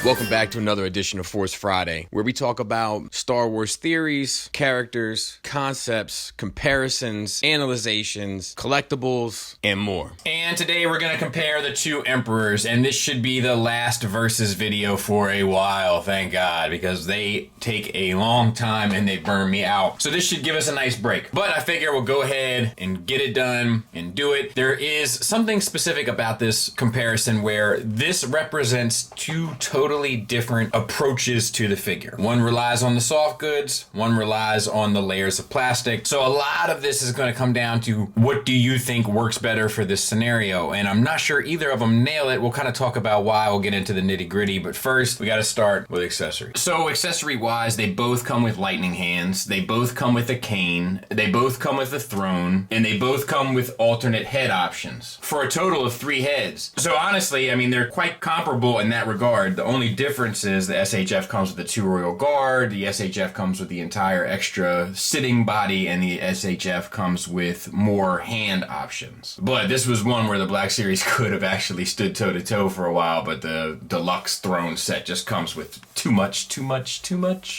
Welcome back to another edition of Force Friday, where we talk about Star Wars theories, characters, concepts, comparisons, analyzations, collectibles, and more. And today we're going to compare the two Emperors, and this should be the last versus video for a while, thank God, because they take a long time and they burn me out. So this should give us a nice break. But I figure we'll go ahead and get it done and do it. There is something specific about this comparison where this represents two totally different approaches to the figure. One relies on the soft goods, one relies on the layers of plastic. So a lot of this is going to come down to what do you think works better for this scenario? And I'm not sure either of them nail it. We'll kind of talk about why. We'll get into the nitty gritty, but first we got to start with accessories. So accessory wise, they both come with lightning hands. They both come with a cane. They both come with a throne, and they both come with alternate head options for a total of 3 heads. So honestly, I mean, they're quite comparable in that regard. The only difference is the SHF comes with the 2 Royal Guard, the SHF comes with the entire extra sitting body, and the SHF comes with more hand options. But this was one where the Black Series could have actually stood toe-to-toe for a while, but the deluxe throne set just comes with too much.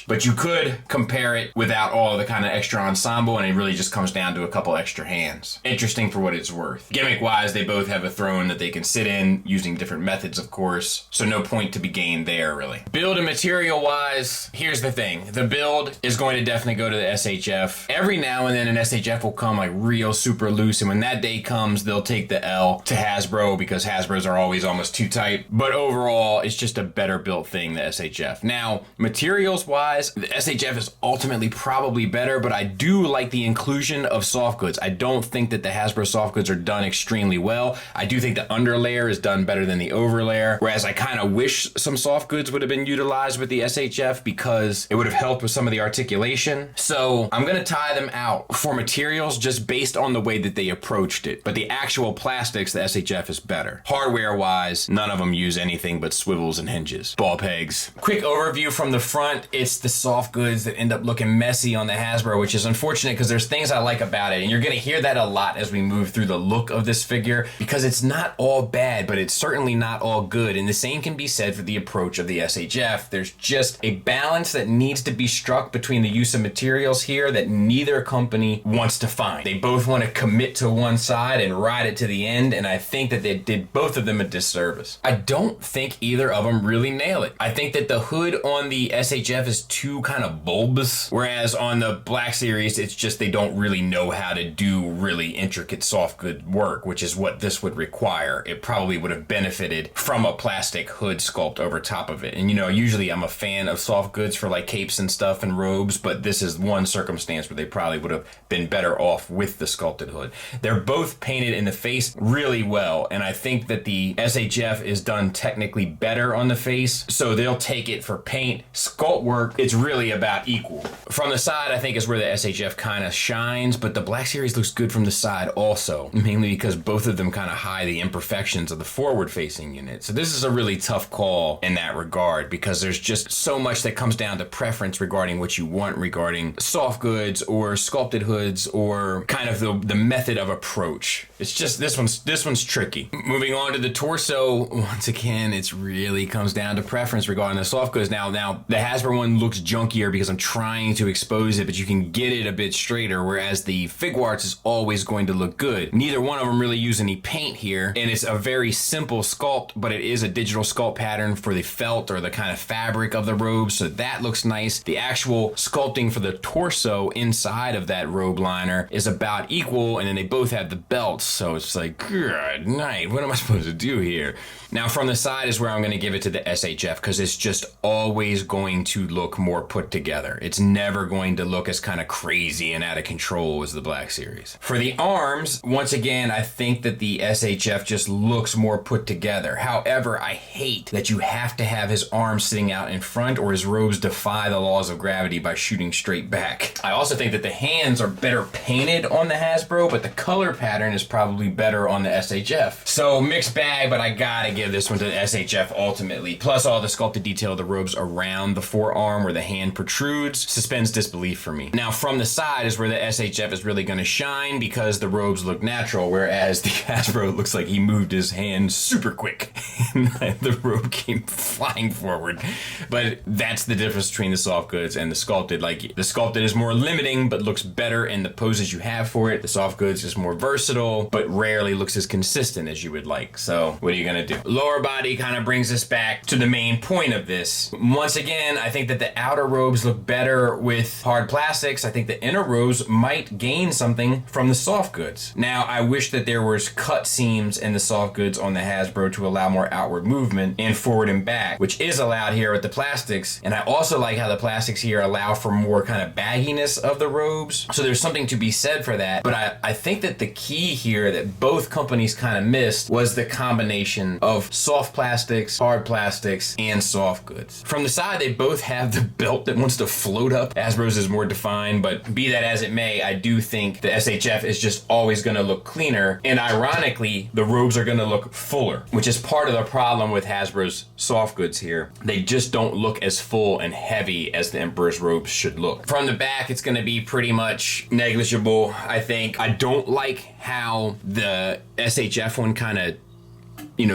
But you could compare it without all of the kind of extra ensemble, and it really just comes down to a couple extra hands. Interesting for what it's worth. Gimmick-wise, they both have a throne that they can sit in, using different methods, of course, so no point to be gained there, really. Build and material wise, here's the thing. The build is going to definitely go to the SHF. Every now and then an SHF will come like real super loose, and when that day comes, they'll take the L to Hasbro because Hasbros are always almost too tight. But overall, it's just a better built thing, the SHF. Now, materials wise, the SHF is ultimately probably better, but I do like the inclusion of soft goods. I don't think that the Hasbro soft goods are done extremely well. I do think the underlayer is done better than the overlayer, whereas I kind of wish some soft goods would have been utilized with the SHF because it would have helped with some of the articulation. So I'm going to tie them out for materials just based on the way that they approached it. But the actual plastics, the SHF is better. Hardware wise, none of them use anything but swivels and hinges. Ball pegs. Quick overview from the front. It's the soft goods that end up looking messy on the Hasbro, which is unfortunate because there's things I like about it. And you're going to hear that a lot as we move through the look of this figure because it's not all bad, but it's certainly not all good. And the same can be said for the approach of the SHF. There's just a balance that needs to be struck between the use of materials here that neither company wants to find. They both want to commit to one side and ride it to the end, and I think that they did both of them a disservice. I don't think either of them really nail it. I think that the hood on the SHF is too kind of bulbous, whereas on the Black Series, it's just they don't really know how to do really intricate soft good work, which is what this would require. It probably would have benefited from a plastic hood sculpt over top of it. And you know, usually I'm a fan of soft goods for like capes and stuff and robes, but this is one circumstance where they probably would have been better off with the sculpted hood. They're both painted in the face really well, and I think that the SHF is done technically better on the face, so they'll take it for paint. Sculpt work, it's really about equal. From the side, I think is where the SHF kind of shines, but the Black Series looks good from the side also, mainly because both of them kind of hide the imperfections of the forward-facing unit. So this is a really tough call in that regard because there's just so much that comes down to preference regarding what you want regarding soft goods or sculpted hoods or kind of the method of approach. It's just this one's tricky. Moving on to the torso, once again, it really comes down to preference regarding the soft goods. Now the Hasbro one looks junkier because I'm trying to expose it, but you can get it a bit straighter, whereas the Figuarts is always going to look good. Neither one of them really use any paint here, and it's a very simple sculpt, but it is a digital sculpt pattern for the felt or the kind of fabric of the robe, so that looks nice. The actual sculpting for the torso inside of that robe liner is about equal, and then they both have the belts, so it's like, good night, what am I supposed to do here? Now from the side is where I'm going to give it to the SHF because it's just always going to look more put together. It's never going to look as kind of crazy and out of control as the Black Series. For the arms, once again, I think that the SHF just looks more put together. However, I hate that you have to have his arms sitting out in front or his robes defy the laws of gravity by shooting straight back. I also think that the hands are better painted on the Hasbro, but the color pattern is probably better on the SHF. So mixed bag, but I gotta give this one to the SHF ultimately. Plus all the sculpted detail of the robes around the forearm where the hand protrudes suspends disbelief for me. Now from the side is where the SHF is really going to shine because the robes look natural, whereas the Hasbro looks like he moved his hand super quick and the robe came flying forward. But that's the difference between the soft goods and the sculpted. Like, the sculpted is more limiting, but looks better in the poses you have for it. The soft goods is more versatile, but rarely looks as consistent as you would like. So what are you gonna do? Lower body kind of brings us back to the main point of this. Once again, I think that the outer robes look better with hard plastics. I think the inner robes might gain something from the soft goods. Now, I wish that there was cut seams in the soft goods on the Hasbro to allow more outward movement and forward and back, which is allowed here with the plastics. And I also like how the plastics here allow for more kind of bagginess of the robes. So there's something to be said for that. But I think that the key here that both companies kind of missed was the combination of soft plastics, hard plastics, and soft goods. From the side, they both have the belt that wants to float up. Hasbro's is more defined, but be that as it may, I do think the SHF is just always going to look cleaner. And ironically, the robes are going to look fuller, which is part of the problem with Hasbro's soft goods here. They just don't look as full and heavy as the Emperor's robes should look. From the back, it's going to be pretty much negligible, I think. I don't like how the SHF one kind of,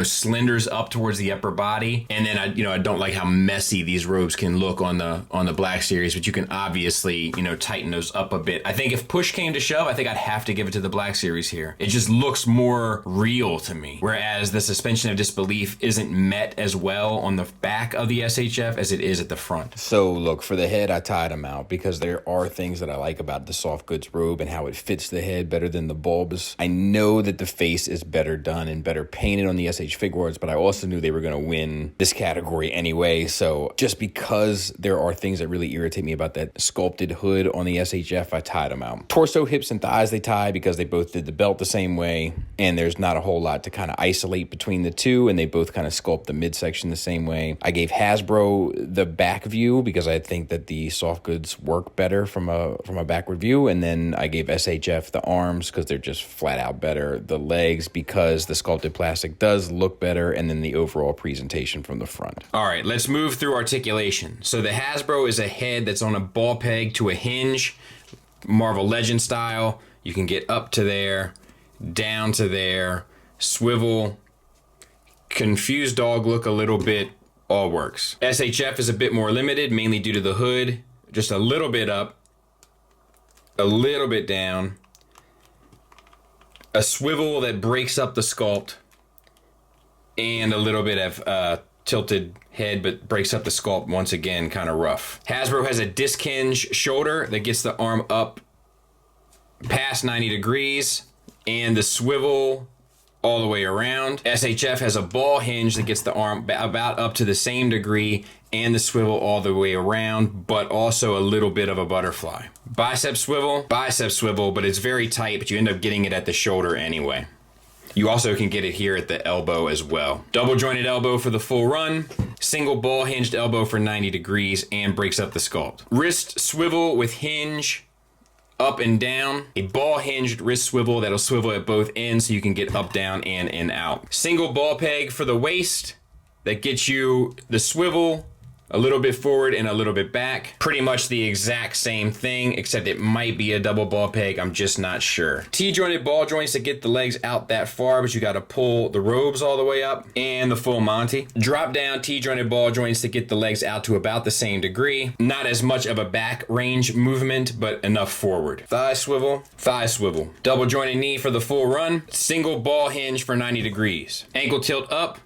slenders up towards the upper body. And then I don't like how messy these robes can look on the Black Series, but you can obviously, tighten those up a bit. I think if push came to shove, I think I'd have to give it to the Black Series here. It just looks more real to me. Whereas the suspension of disbelief isn't met as well on the back of the SHF as it is at the front. So look, for the head, I tied them out because there are things that I like about the soft goods robe and how it fits the head better than the bulbs. I know that the face is better done and better painted on the SH Figuarts, but I also knew they were going to win this category anyway. So just because there are things that really irritate me about that sculpted hood on the SHF, I tied them out. Torso, hips, and thighs they tie because they both did the belt the same way, and there's not a whole lot to kind of isolate between the two, and they both kind of sculpt the midsection the same way. I gave Hasbro the back view because I think that the soft goods work better from a backward view, and then I gave SHF the arms because they're just flat out better. The legs because the sculpted plastic does look better, and then the overall presentation from the front. All right, let's move through articulation. So the Hasbro is a head that's on a ball peg to a hinge, Marvel Legend style. You can get up to there, down to there, swivel, confused dog look a little bit, all works. SHF is a bit more limited, mainly due to the hood, just a little bit up, a little bit down, a swivel that breaks up the sculpt, and a little bit of tilted head, but breaks up the sculpt once again, kind of rough. Hasbro has a disc hinge shoulder that gets the arm up past 90 degrees, and the swivel all the way around. SHF has a ball hinge that gets the arm about up to the same degree, and the swivel all the way around, but also a little bit of a butterfly. Bicep swivel, but it's very tight, but you end up getting it at the shoulder anyway. You also can get it here at the elbow as well. Double jointed elbow for the full run, single ball hinged elbow for 90 degrees, and breaks up the sculpt. Wrist swivel with hinge, up and down. A ball hinged wrist swivel that'll swivel at both ends so you can get up, down, and in, out. Single ball peg for the waist that gets you the swivel, a little bit forward and a little bit back. Pretty much the exact same thing, except it might be a double ball peg. I'm just not sure. T-jointed ball joints to get the legs out that far, but you got to pull the robes all the way up, and the full Monty. Drop down T-jointed ball joints to get the legs out to about the same degree. Not as much of a back range movement, but enough forward. Thigh swivel, thigh swivel. Double jointed knee for the full run. Single ball hinge for 90 degrees. Ankle tilt up,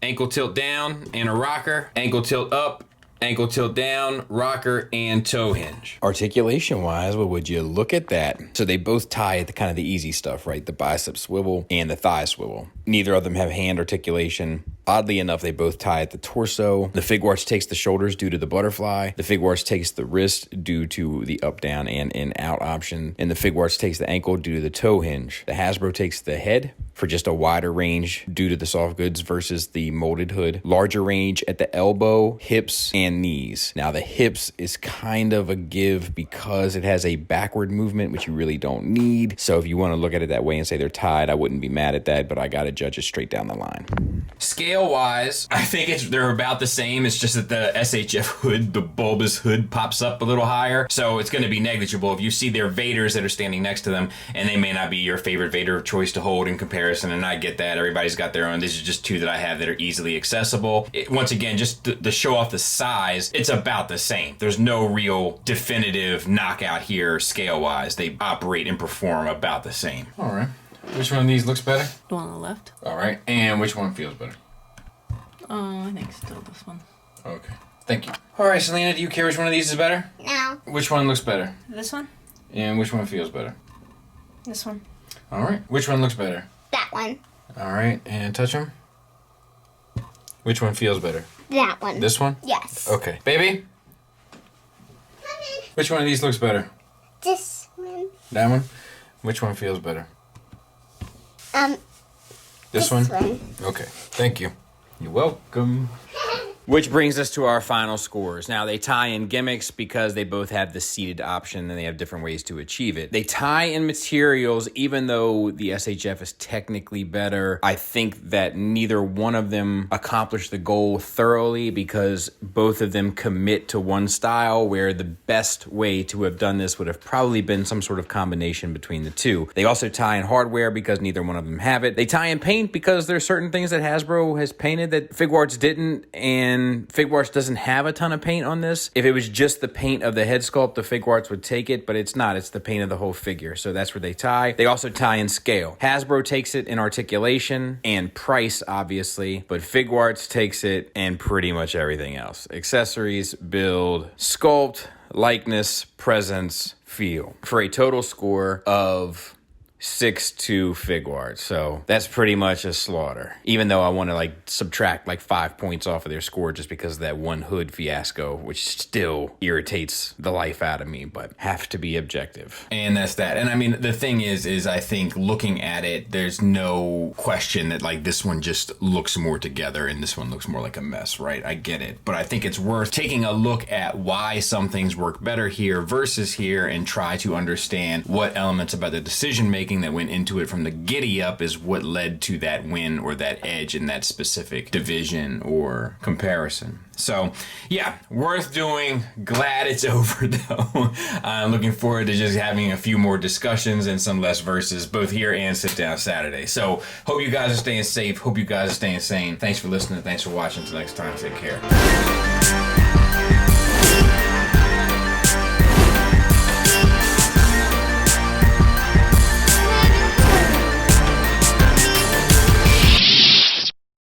ankle tilt down, and a rocker. Ankle tilt up, ankle tilt down, rocker, and toe hinge. Articulation wise, well, would you look at that? So they both tie at the kind of the easy stuff, right? The bicep swivel and the thigh swivel. Neither of them have hand articulation. Oddly enough, they both tie at the torso. The Figuarts takes the shoulders due to the butterfly. The Figuarts takes the wrist due to the up, down, and in, out option. And the Figuarts takes the ankle due to the toe hinge. The Hasbro takes the head for just a wider range due to the soft goods versus the molded hood. Larger range at the elbow, hips, and knees. Now the hips is kind of a give because it has a backward movement, which you really don't need. So if you want to look at it that way and say they're tied, I wouldn't be mad at that, but I got to judge it straight down the line. Scale wise, I think they're about the same. It's just that the SHF hood, the bulbous hood, pops up a little higher, so it's going to be negligible. If you see their Vaders that are standing next to them, and they may not be your favorite Vader of choice to hold in comparison, and I get that. Everybody's got their own. These are just two that I have that are easily accessible. Once again, just to show off the size, it's about the same. There's no real definitive knockout here scale wise. They operate and perform about the same. All right. Which one of these looks better? The one on the left. All right. And which one feels better? I think still this one. Okay. Thank you. All right, Selena, do you care which one of these is better? No. Which one looks better? This one? And which one feels better? This one. All right. Which one looks better? That one. All right. And touch them. Which one feels better? That one. This one? Yes. Okay. Baby? Which one of these looks better? This one. That one? Which one feels better? This one? Okay. Thank you. You're welcome. Which brings us to our final scores. Now, they tie in gimmicks because they both have the seated option and they have different ways to achieve it. They tie in materials, even though the SHF is technically better. I think that neither one of them accomplished the goal thoroughly because both of them commit to one style, where the best way to have done this would have probably been some sort of combination between the two. They also tie in hardware because neither one of them have it. They tie in paint because there's certain things that Hasbro has painted that Figuarts didn't, and Figuarts doesn't have a ton of paint on this. If it was just the paint of the head sculpt, the Figuarts would take it, but it's not. It's the paint of the whole figure, so that's where they tie. They also tie in scale. Hasbro takes it in articulation and price, obviously, but Figuarts takes it in pretty much everything else. Accessories, build, sculpt, likeness, presence, feel. For a total score of 6-2 Figuarts. So that's pretty much a slaughter. Even though I want to subtract 5 points off of their score just because of that one hood fiasco, which still irritates the life out of me, but have to be objective. And that's that. And I mean, the thing is I think looking at it, there's no question that this one just looks more together and this one looks more like a mess, right? I get it. But I think it's worth taking a look at why some things work better here versus here and try to understand what elements about the decision making that went into it from the giddy up is what led to that win or that edge in that specific division or comparison. So, yeah, worth doing. Glad it's over, though. I'm looking forward to just having a few more discussions and some less verses, both here and Sit Down Saturday. So, hope you guys are staying safe. Hope you guys are staying sane. Thanks for listening. Thanks for watching. Until next time, take care.